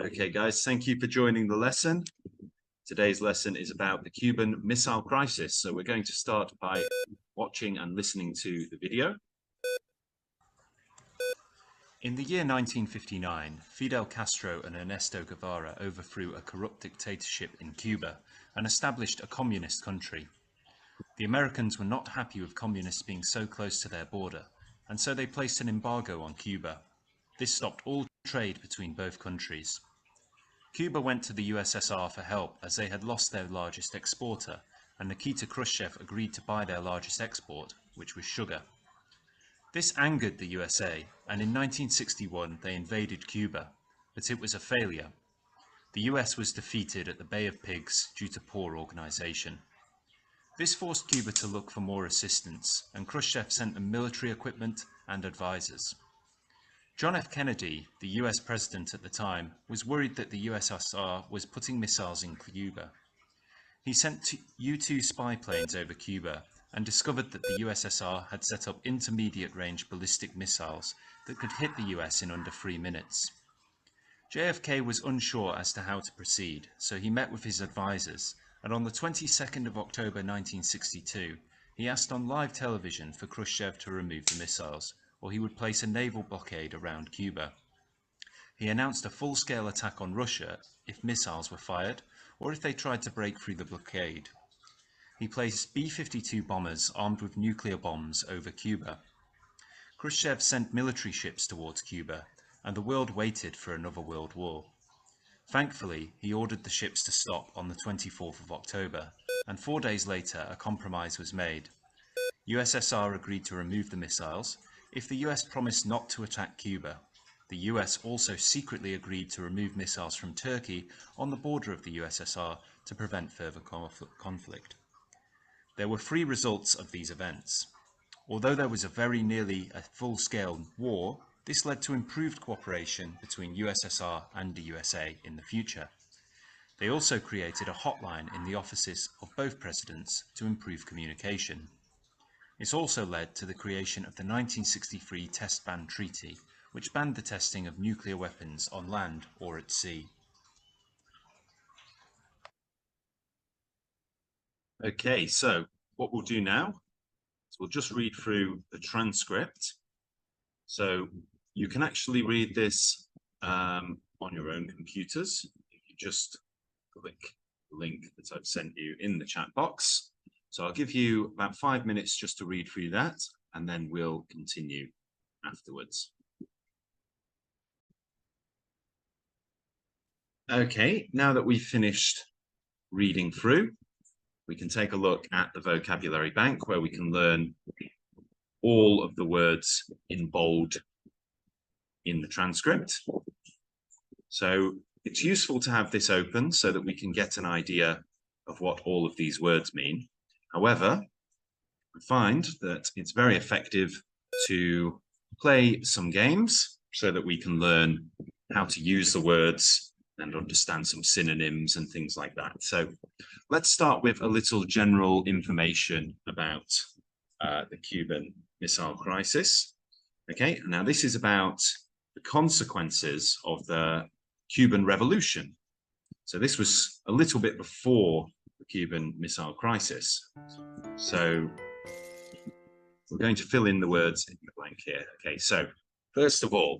Okay, guys, thank you for joining the lesson. Today's lesson is about the Cuban Missile Crisis. So we're going to start by watching and listening to the video. In the year 1959, Fidel Castro and Ernesto Guevara overthrew a corrupt dictatorship in Cuba and established a communist country. The Americans were not happy with communists being so close to their border, and so they placed an embargo on Cuba. This stopped all trade between both countries. Cuba went to the USSR for help as they had lost their largest exporter, and Nikita Khrushchev agreed to buy their largest export, which was sugar. This angered the USA, and in 1961 they invaded Cuba, but it was a failure. The US was defeated at the Bay of Pigs due to poor organization. This forced Cuba to look for more assistance, and Khrushchev sent them military equipment and advisors. John F. Kennedy, the US president at the time, was worried that the USSR was putting missiles in Cuba. He sent U-2 spy planes over Cuba and discovered that the USSR had set up intermediate-range ballistic missiles that could hit the US in under 3 minutes. JFK was unsure as to how to proceed, so he met with his advisors, and on the 22nd of October 1962, he asked on live television for Khrushchev to remove the missiles, or he would place a naval blockade around Cuba. He announced a full-scale attack on Russia if missiles were fired, or if they tried to break through the blockade. He placed B-52 bombers armed with nuclear bombs over Cuba. Khrushchev sent military ships towards Cuba, and the world waited for another world war. Thankfully, he ordered the ships to stop on the 24th of October, and 4 days later a compromise was made. USSR agreed to remove the missiles if the US promised not to attack Cuba. The US also secretly agreed to remove missiles from Turkey on the border of the USSR to prevent further conflict. There were 3 results of these events. Although there was very nearly a full-scale war, this led to improved cooperation between USSR and the USA in the future. They also created a hotline in the offices of both presidents to improve communication. This also led to the creation of the 1963 Test Ban Treaty, which banned the testing of nuclear weapons on land or at sea. Okay, so what we'll do now is we'll just read through the transcript. So you can actually read this on your own computers. If you just click the link that I've sent you in the chat box. So I'll give you about 5 minutes just to read through that, and then we'll continue afterwards. Okay, now that we've finished reading through, we can take a look at the vocabulary bank where we can learn all of the words in bold in the transcript. So it's useful to have this open so that we can get an idea of what all of these words mean. However, I find that it's very effective to play some games so that we can learn how to use the words and understand some synonyms and things like that. So let's start with a little general information about the Cuban Missile Crisis. Okay, now this is about the consequences of the Cuban Revolution. So this was a little bit before the Cuban Missile Crisis. So we're going to fill in the words in the blank here. Okay, so first of all,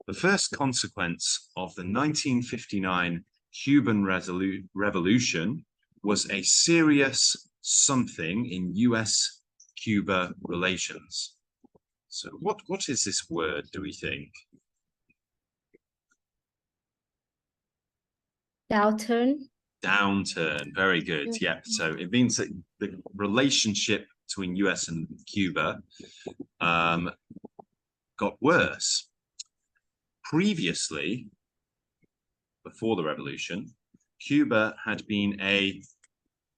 the first consequence of the 1959 Cuban Revolution was a serious something in US-Cuba relations. So what is this word, do we think? Downturn. Downturn, very good. Yeah, so it means that the relationship between US and Cuba got worse. Previously, before the revolution, Cuba had been an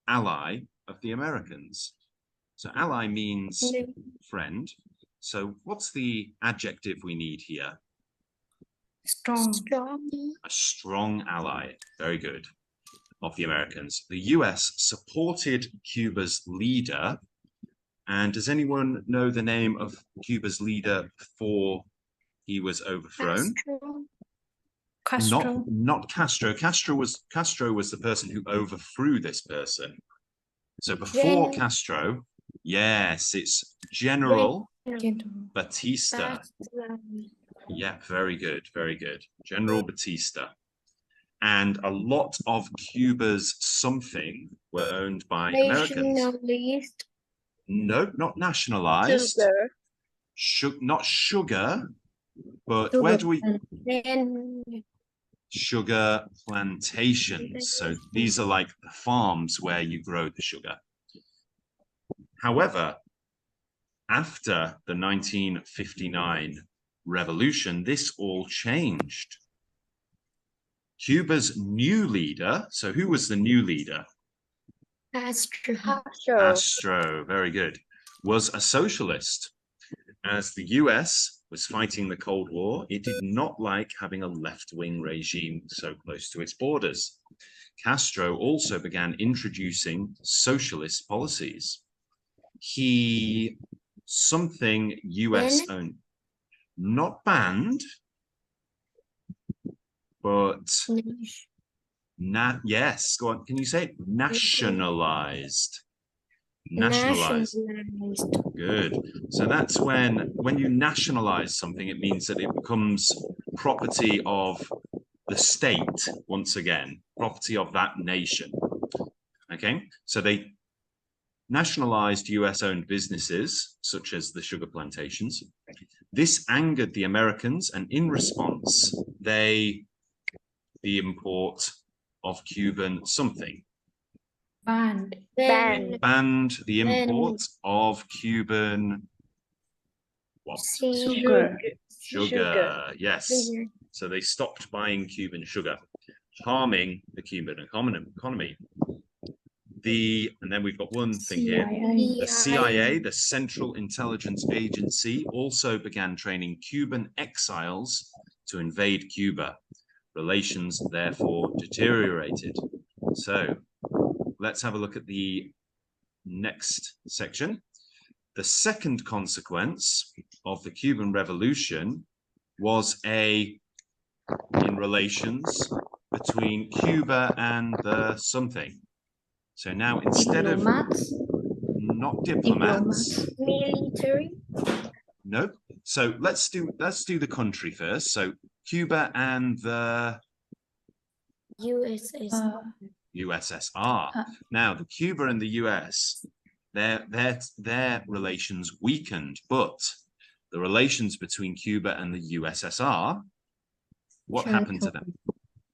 ally of the Americans. So ally means friend. So what's the adjective we need here? Strong. A strong ally. Very good. Of the Americans. The US supported Cuba's leader. And does anyone know the name of Cuba's leader before he was overthrown? Castro. Not Castro. Castro was the person who overthrew this person. So before Castro, yes, it's General Batista. Yeah, very good, very good. General Batista. And a lot of Cuba's something were owned by Americans. Nationalist. No, not nationalized. Not sugar, but where do we... Then Sugar plantations. So these are like the farms where you grow the sugar. However, after the 1959 revolution, this all changed. Cuba's new leader, so who was the new leader? Castro, very good, was a socialist. As the US was fighting the Cold War, it did not like having a left-wing regime so close to its borders. Castro also began introducing socialist policies. He, something US owned, not banned, but yes, go on, can you say it? Nationalized. Nationalized. Good. So that's when you nationalize something, it means that it becomes property of the state, once again, property of that nation. Okay, so they nationalized US-owned businesses, such as the sugar plantations. This angered the Americans, and in response, the import of Cuban something. Banned. Banned the import of Cuban what? Sugar. Yes. So they stopped buying Cuban sugar, harming the Cuban economy. And then we've got one thing here. The CIA, the Central Intelligence Agency, also began training Cuban exiles to invade Cuba. Relations therefore deteriorated. So let's have a look at the next section. The second consequence of the Cuban Revolution was in relations between Cuba and the something. So now instead of not diplomats, military. no. So let's do the country first. So Cuba and the USSR. Now the Cuba and the US, their relations weakened, but the relations between Cuba and the USSR, what happened to them?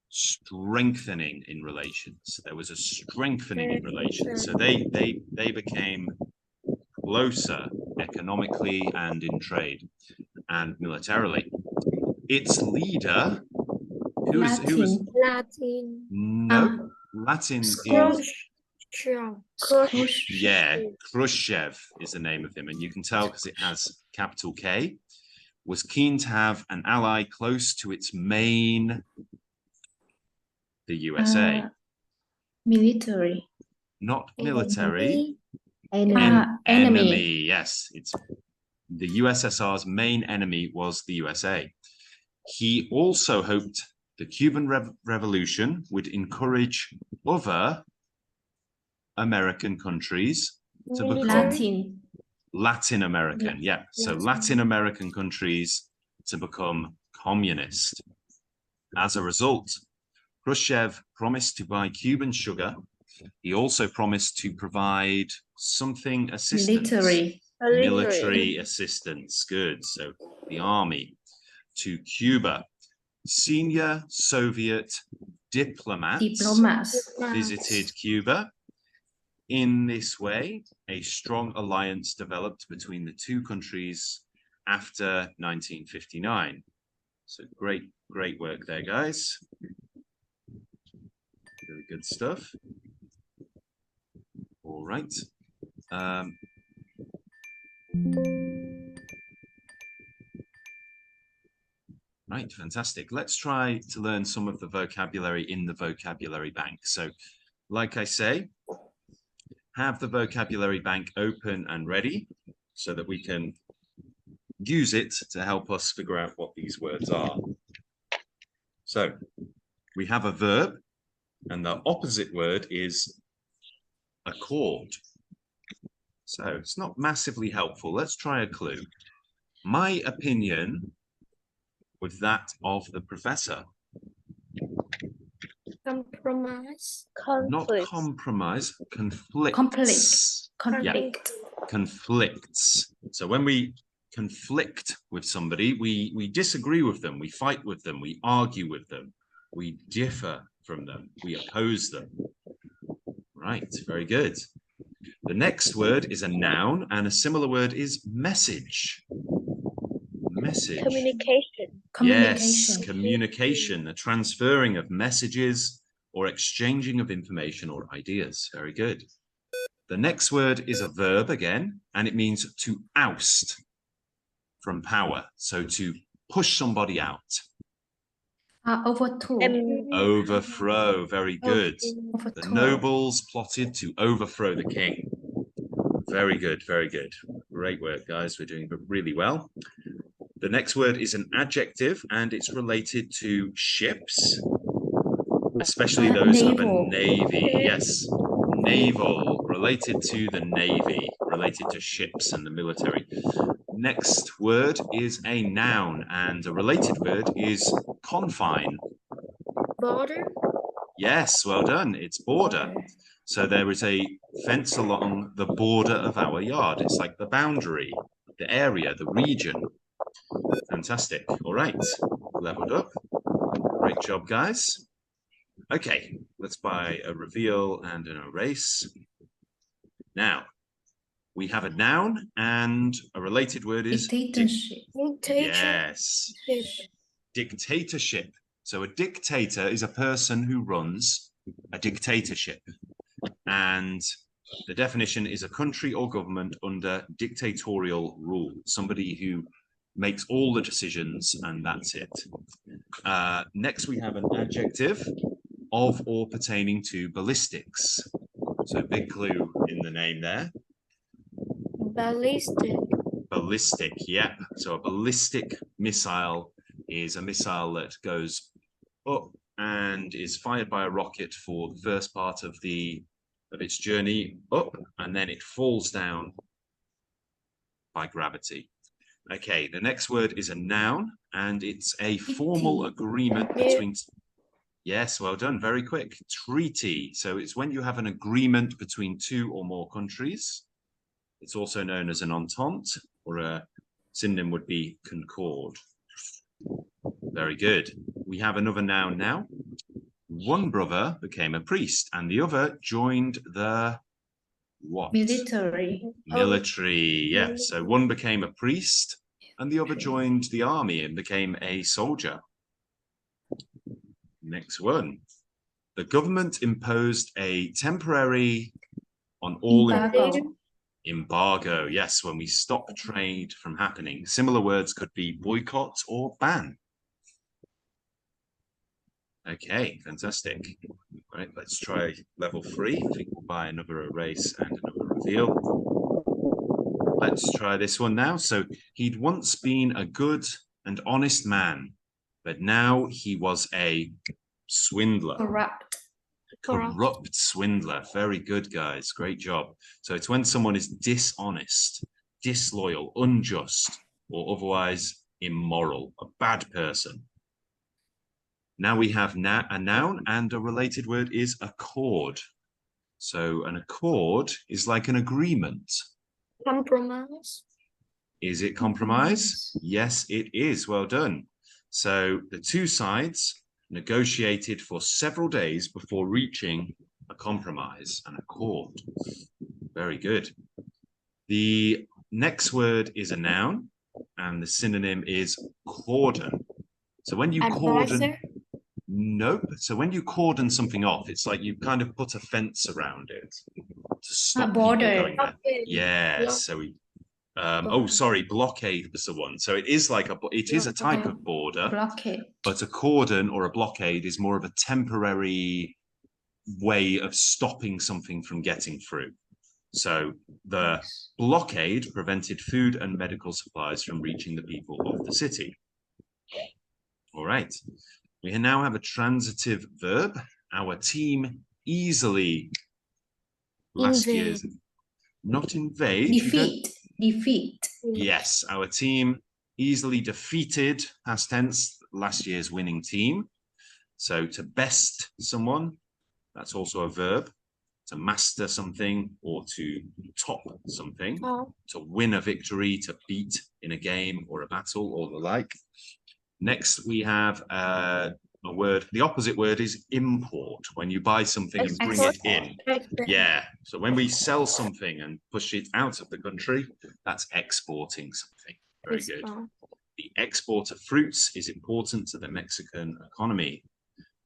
Strengthening in relations. There was a strengthening in relations. So they became closer economically and in trade and militarily. Its leader, who was Latin. no, Latin is Khrushchev is the name of him, and you can tell because it has capital K, was keen to have an ally close to its main, the USA. Military. Not military. Enemy. Yes, it's the USSR's main enemy was the USA. He also hoped the Cuban Revolution would encourage other American countries to become Latin American. Yeah, so Latin American countries to become communist. As a result, Khrushchev promised to buy Cuban sugar. He also promised to provide something assistance. Military assistance. Good. So the army to Cuba. Senior Soviet diplomats visited Cuba. In this way, a strong alliance developed between the two countries after 1959. So great work there, guys. Very good stuff. All right. Right, fantastic. Let's try to learn some of the vocabulary in the vocabulary bank. So, like I say, have the vocabulary bank open and ready so that we can use it to help us figure out what these words are. So we have a verb, and the opposite word is accord. So it's not massively helpful. Let's try a clue. My opinion with that of the professor. Compromise. Not compromise, conflicts. Conflict. Conflicts. So when we conflict with somebody, we disagree with them, we fight with them, we argue with them, we differ from them, we oppose them. Right, very good. The next word is a noun, and a similar word is message. Message. Communication. Yes, communication, the transferring of messages or exchanging of information or ideas. Very good. The next word is a verb again, and it means to oust from power. So to push somebody out. Overthrow. Overthrow. Very good. The nobles plotted to overthrow the king. Very good, very good. Great work, guys. We're doing really well. The next word is an adjective, and it's related to ships, especially those of a navy. Yes, naval, related to the navy, related to ships and the military. Next word is a noun, and a related word is confine. Border. Yes, well done. It's border. So there is a fence along the border of our yard. It's like the boundary, the area, the region. Fantastic. All right, leveled up. Great job, guys. Okay, let's buy a reveal and an erase. Now, we have a noun, and a related word is Dictatorship. Yes, dictatorship. So a dictator is a person who runs a dictatorship, and the definition is a country or government under dictatorial rule. Somebody who makes all the decisions, and that's it. Next, we have an adjective of or pertaining to ballistics. So big clue in the name there. Ballistic. Ballistic, yep. So a ballistic missile is a missile that goes up and is fired by a rocket for the first part of its journey up, and then it falls down by gravity. Okay, the next word is a noun, and it's a formal agreement between... Yes, well done, very quick. Treaty. So it's when you have an agreement between two or more countries. It's also known as an entente, or a synonym would be concord. Very good. We have another noun now. One brother became a priest, and the other joined the what? Military. Military, yeah. So one became a priest, and the other joined the army and became a soldier. Next one. The government imposed a temporary on all embargo. Yes, when we stop trade from happening. Similar words could be boycott or ban. Okay, fantastic. All right, let's try level 3. I think we'll buy another erase and another reveal. Let's try this one now. So he'd once been a good and honest man, but now he was a swindler. Corrupt swindler. Very good, guys. Great job. So it's when someone is dishonest, disloyal, unjust, or otherwise immoral, a bad person. Now we have a noun, and a related word is accord. So an accord is like an agreement. Compromise. Is it compromise? Yes, it is. Well done. So the two sides negotiated for several days before reaching a compromise, an accord. Very good. The next word is a noun, and the synonym is cordon. So when you cordon... Nope. So when you cordon something off, it's like you kind of put a fence around it to stop people going there. Yes. So we... oh, sorry, blockade was the one. So it is like it is a type of border, but a cordon or a blockade is more of a temporary way of stopping something from getting through. So the blockade prevented food and medical supplies from reaching the people of the city. All right. We now have a transitive verb. Our team easily last year's not invade. Defeat. Yes, our team easily defeated, past tense, last year's winning team. So to best someone, that's also a verb. To master something or to top something. To win a victory, to beat in a game or a battle or the like. Next, we have a word. The opposite word is import. When you buy something and bring it in. Yeah. So when we sell something and push it out of the country, that's exporting something. Very good. The export of fruits is important to the Mexican economy.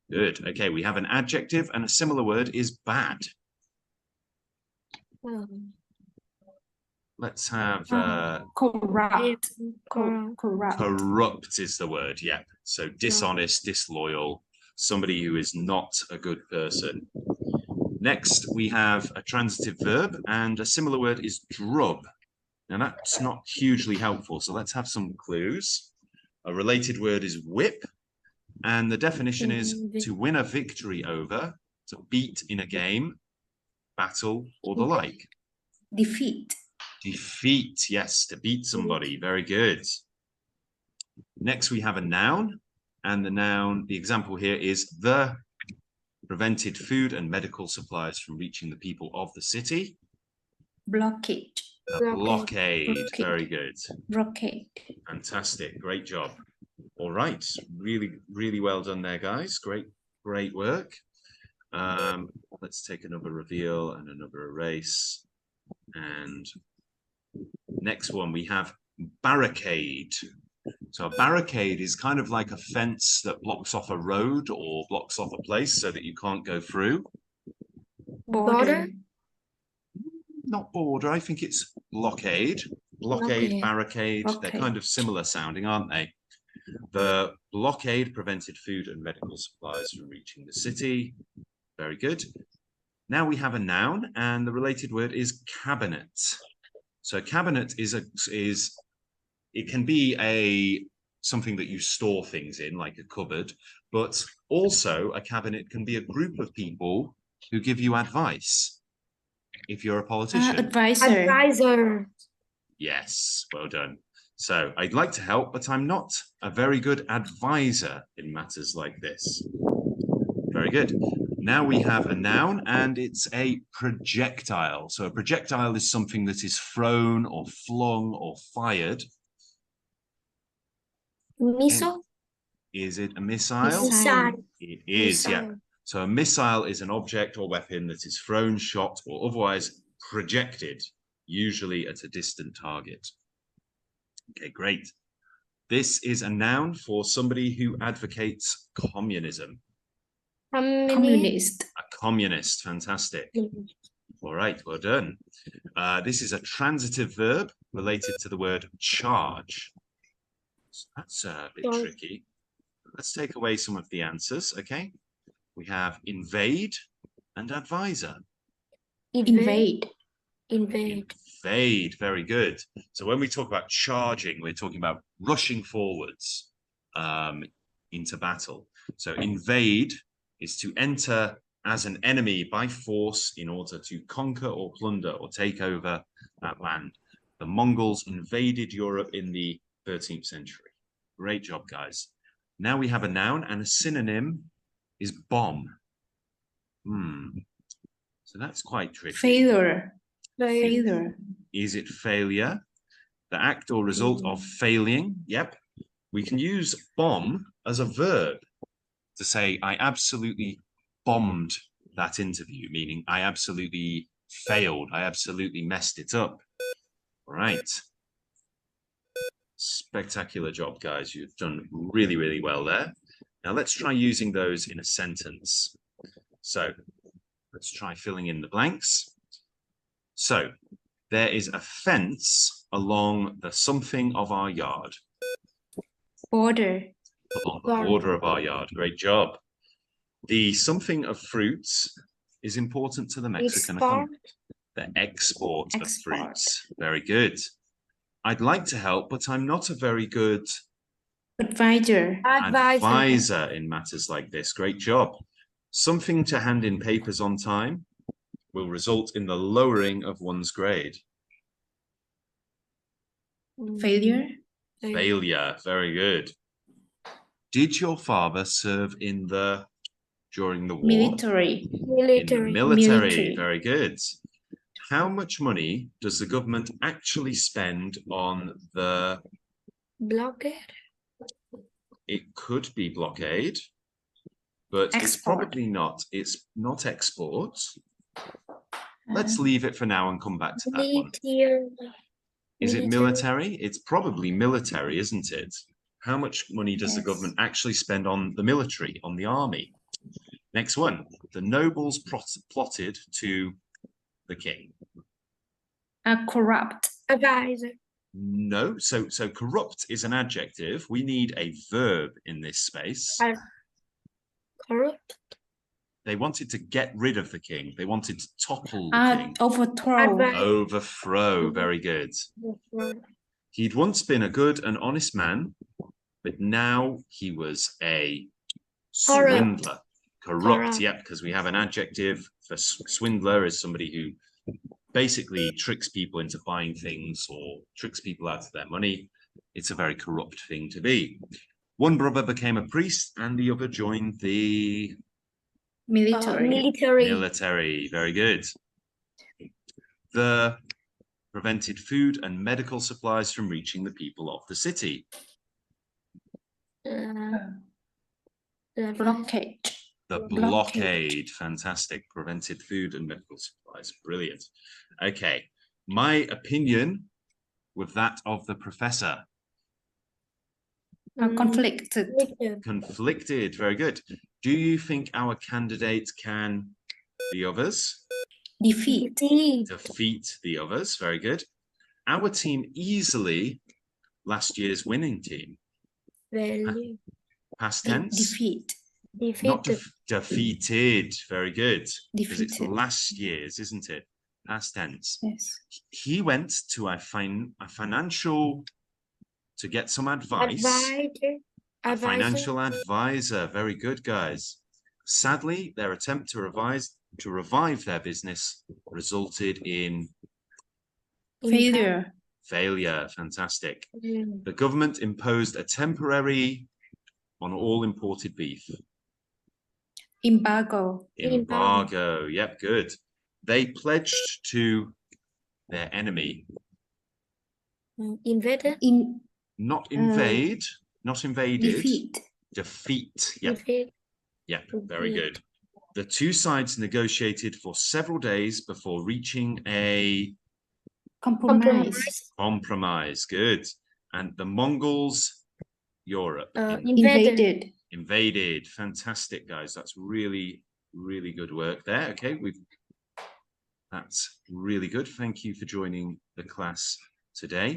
Good. Okay, we have an adjective and a similar word is bad. Let's have Corrupt. corrupt is the word. Yeah. So dishonest, disloyal, somebody who is not a good person. Next, we have a transitive verb and a similar word is drub. Now that's not hugely helpful. So let's have some clues. A related word is whip. And the definition is to win a victory over, to beat in a game, battle, or the like. Defeat. Defeat, yes, to beat somebody. Very good. Next, we have a noun. And the noun, the example here is the prevented food and medical supplies from reaching the people of the city. Blockade. A blockade. Very good. Blockade. Fantastic. Great job. All right. Really, really well done there, guys. Great work. Let's take another reveal and another erase. And next one, we have barricade. So a barricade is kind of like a fence that blocks off a road or blocks off a place so that you can't go through. Border. Not border, I think it's blockade. Blockade, barricade, they're kind of similar sounding, aren't they? The blockade prevented food and medical supplies from reaching the city. Very good. Now we have a noun and the related word is cabinet. So cabinet it can be something that you store things in, like a cupboard, but also a cabinet can be a group of people who give you advice. If you're a politician. Advisor. Yes, well done. So I'd like to help, but I'm not a very good advisor in matters like this. Very good. Now we have a noun and it's a projectile. So a projectile is something that is thrown or flung or fired. Missile. Is it a missile? Missile. It is, yeah. So a missile is an object or weapon that is thrown, shot, or otherwise projected, usually at a distant target. Okay, great. This is a noun for somebody who advocates communism. Communist. A communist, fantastic. All right, well done. This is a transitive verb related to the word charge. So that's a bit tricky. Let's take away some of the answers, okay? We have invade and advisor. Invade. Invade, very good. So when we talk about charging, we're talking about rushing forwards into battle. So invade is to enter as an enemy by force in order to conquer or plunder or take over that land. The Mongols invaded Europe in the 13th century. Great job, guys. Now we have a noun and a synonym is bomb. So that's quite tricky. Failure. Is it failure? The act or result of failing? Yep. We can use bomb as a verb to say, I absolutely bombed that interview, meaning I absolutely failed. I absolutely messed it up. All right. Spectacular job, guys. You've done really, really well there. Now let's try using those in a sentence. So let's try filling in the blanks. So there is a fence along the something of our yard. Border. Along the border of our yard. Great job. The something of fruits is important to the Mexican economy. The export of fruits. Very good. I'd like to help, but I'm not a very good Advisor. Advisor in matters like this. Great job. Something to hand in papers on time will result in the lowering of one's grade. Failure. Failure. Very good. Did your father serve during the war? Military. In the military. Military. Very good. How much money does the government actually spend on the... Blockade. It could be blockade, but it's Export. probably not. It's not export. Let's leave it for now and come back to that one. Is it military? It's probably military, isn't it? How much money does the government actually spend on the military, on the army? Next one. The nobles plotted to the king. Corrupt. Advisor. No, so corrupt is an adjective. We need a verb in this space. Corrupt. They wanted to get rid of the king. They wanted to topple the king. Overthrow. Overthrow. Very good. He'd once been a good and honest man, but now he was a swindler. Corrupt. Yep, because we have an adjective for swindler is somebody who basically tricks people into buying things or tricks people out of their money. It's a very corrupt thing to be. One brother became a priest and the other joined the military. Very good. The prevented food and medical supplies from reaching the people of the city. Blockade. The blockade. Fantastic. Prevented food and medical supplies. Brilliant. Okay. My opinion with that of the professor. Conflicted. Conflicted. Very good. Do you think our candidate can the others? Defeat. Defeat the others. Very good. Our team easily last year's winning team. Past tense. Defeat. Not defeated. Very good. Because it's Defeated. last year's, isn't it? Past tense. Yes. He went to a financial to get some advice. A financial advisor. Very good, guys. Sadly, their attempt to revive their business resulted in Failure. failure. Fantastic. The government imposed a temporary on all imported beef. Embargo. Embargo. Yep, good. They pledged to their enemy. Invaded. Not invade. Not invaded. Defeat. Defeat. Yep. Yep. Very good. The two sides negotiated for several days before reaching a compromise. Good. And the Mongols, Europe. Invaded. Invaded. Fantastic, guys. That's really, really good work there. Okay, that's really good. Thank you for joining the class today.